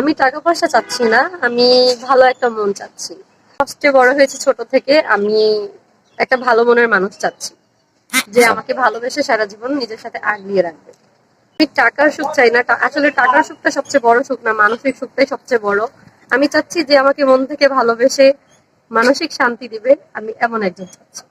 আমি টাকা পয়সা চাচ্ছি না, আমি ভালো একটা মন চাচ্ছি। সবচেয়ে বড় হয়েছে ছোট থেকে, আমি একটা ভালো মনের মানুষ চাচ্ছি, যে আমাকে ভালোবেসে সারা জীবন নিজের সাথে আগলিয়ে রাখবে। আমি টাকার সুখ চাই না, আসলে টাকার সুখটা সবচেয়ে বড় সুখ না, মানসিক সুখটাই সবচেয়ে বড়। আমি চাচ্ছি যে আমাকে মন থেকে ভালোবেসে মানসিক শান্তি দিবে, আমি এমন একজন চাচ্ছি।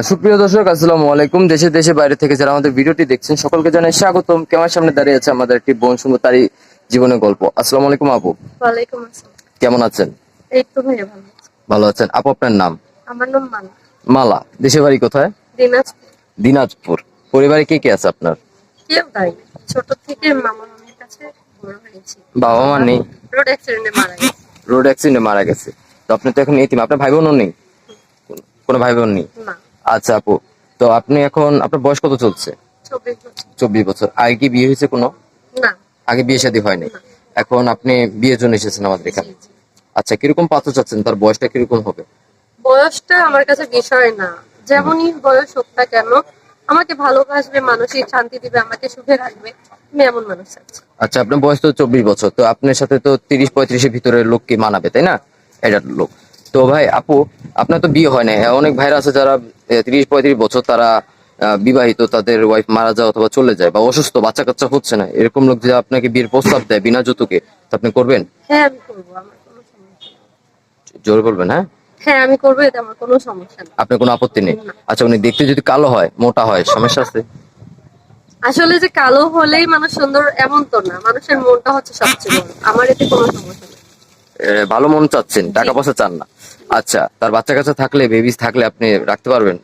সুপ্রিয় দর্শক, আসসালামু আলাইকুম। দেশে দেশে বাইরে থেকে যারা আমাদের ভিডিওটি দেখছেন সকলকে জানাই স্বাগতম। ক্যামেরার সামনে দাঁড়িয়ে আছে আমাদের একটি বোন, সুন্দর তারই জীবনের গল্প। আসসালামু আলাইকুম আপু, ওয়ালাইকুম আসসালাম। কেমন আছেন? এই তো ভাইয়া ভালো আছি। ভালো আছেন আপু? আপনার নাম? আমার নাম মালা। মালা। দেশের বাড়ি কোথায়? দিনাজপুর। দিনাজপুর। পরিবারে কে কে আছে আপনার? কেউ নাই, ছোট থেকে মামা মামির কাছে বড় হয়েছি। বাবা মা নেই? রোড অ্যাক্সিডেন্টে মারা গেছে। রোড অ্যাক্সিডেন্টে মারা গেছে। তো আপনি তো এখন এতিম। আপনার ভাই বোনও নেই? কোনো ভাই বোন নেই? না। আচ্ছা আপু, তো আপনি এখন, আপনার বয়স কত চলছে? 24 বছর। 24 বছর। আগে কি বিয়ে হয়েছে কোনো? না। আগে বিয়ে শাদী হয়নি? না। এখন আপনি বিয়ের জন্য এসেছেন আমাদের এখানে। জি, জি। আচ্ছা, কিরকম পাত্র চাচ্ছেন? তার বয়সটা কিরকম হবে? বয়সটা আমার কাছে বিষয় না, যেমনই বয়স হোক না কেন, আমাকে ভালোবাসবে, মানসিক শান্তি দিবে, আমাকে সুখে রাখবে, আমি এমন মানুষ চাচ্ছি। আচ্ছা, আপনার বয়স তো 24 বছর, তো আপনার সাথে তো 30-35 এর ভিতরে লোক কি মানাবে, তাই না? এটা লোক। তো ভাই আপু, আপনার তো বিয়ে হয় না। অনেক ভাইরা আছে যারা 30-35 বছর, তারা বিবাহিত, তাদের ওয়াইফ মারা যায় অথবা চলে যায় বা অসুস্থ, বাচ্চা কাচ্চা হচ্ছে না, এরকম লোক যদি আপনাকে বিয়ের প্রস্তাব দেয় বিনা যৌতুকে, তো আপনি করবেন? হ্যাঁ আমি করবো, আমার কোনো সমস্যা নেই। জোর করবেন? হ্যাঁ, হ্যাঁ আমি করবো, এতে আমার কোনো সমস্যা নেই। আপনার কোনো আপত্তি নেই? না। আচ্ছা, উনি দেখতে যদি কালো হয়, মোটা হয়, সমস্যা আছে? আসলে যে কালো হলেই মানুষ সুন্দর এমন তো না, মানুষের মনটা হচ্ছে সবচেয়ে বড়, আমার এতে কোনো সমস্যা নেই। ভালো মন চাচ্ছেন, টাকা জি। পয়সা চান না? আচ্ছা, তার বাচ্চা কাচ্চা থাকলে, বেবিস থাকলে আপনি রাখতে পারবেন?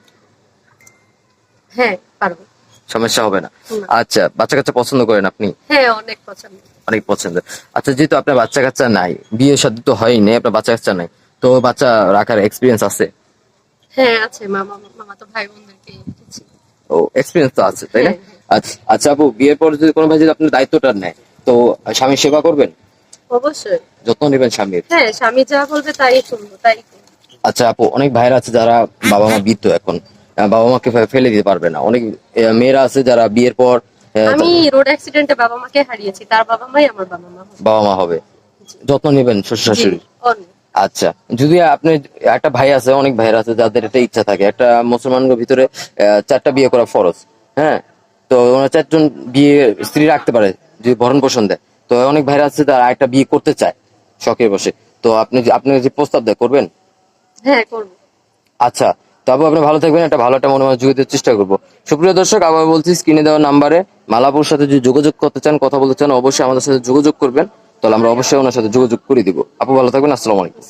হ্যাঁ পারবো। সমস্যা হবে না? না। আচ্ছা, বাচ্চা কাচ্চা পছন্দ করেন আপনি? হ্যাঁ অনেক পছন্দ। অনেক পছন্দ। আচ্ছা, যেহেতু আপনার বাচ্চা কাচ্চা নাই, বিয়ে শাদী তো হয়নি, আপনার বাচ্চা কাচ্চা নাই, তো বাচ্চা রাখার এক্সপিরিয়েন্স আছে? হ্যাঁ আছে, মামা মামা তো ভাই বোনদেরকে রেখেছি। ও, এক্সপিরিয়েন্স তো আছে, তাই না? হ্যাঁ হ্যাঁ। আচ্ছা আচ্ছা আপু, বিয়ের পর যদি কোনো ভাই যদি আপনার দায়িত্বটা নেয়, তো স্বামীর সেবা করবেন? অবশ্যই। যত্ন নেবেন স্বামীর? হ্যাঁ স্বামী যা বলবে তাই শুনবো, তাই করবো। আচ্ছা আপু, অনেক ভাইরা আছে যারা বাবা মা বৃদ্ধ এখন, বাবা মাকে ফেলে দিতে পারবে না। অনেক মেয়েরা আছে যারা বিয়ের পর আমি রোড অ্যাক্সিডেন্টে বাবা মাকে হারিয়েছি, তার বাবা মাই আমার বাবা মা হবে। বাবা মা হবে। জি। যত্ন নেবেন শ্বশুর জি, শাশুড়ি? অনেক। আচ্ছা, যদি আপনি, একটা ভাই আছে, অনেক ভাইরা আছে যাদের এটা ইচ্ছা থাকে, একটা মুসলমানদের ভিতরে 4টা বিয়ে করা ফরজ। হ্যাঁ, তো ওনারা 4জন বিয়ে স্ত্রী রাখতে পারে যদি ভরণ পোষণ দেয়। তো অনেক ভাইরা আছে তারা একটা বিয়ে করতে চায় শখের বসে। তো আপনি যে প্রস্তাব দেয়, করবেন? হ্যাঁ করবো। আচ্ছা, তবে আপনি ভালো থাকবেন, একটা ভালো একটা মনোমাজ যোগাযোগের চেষ্টা করবো। সুপ্রিয় দর্শক, আবার বলছি, স্ক্রিনে দেওয়া নাম্বারে মালাপুর সাথে যদি যোগাযোগ করতে চান, কথা বলতে চান, অবশ্যই আমাদের সাথে যোগাযোগ করবেন। তাহলে আমরা অবশ্যই ওনার সাথে যোগাযোগ করে দিব। আপু ভালো থাকবেন, আসসালামু আলাইকুম।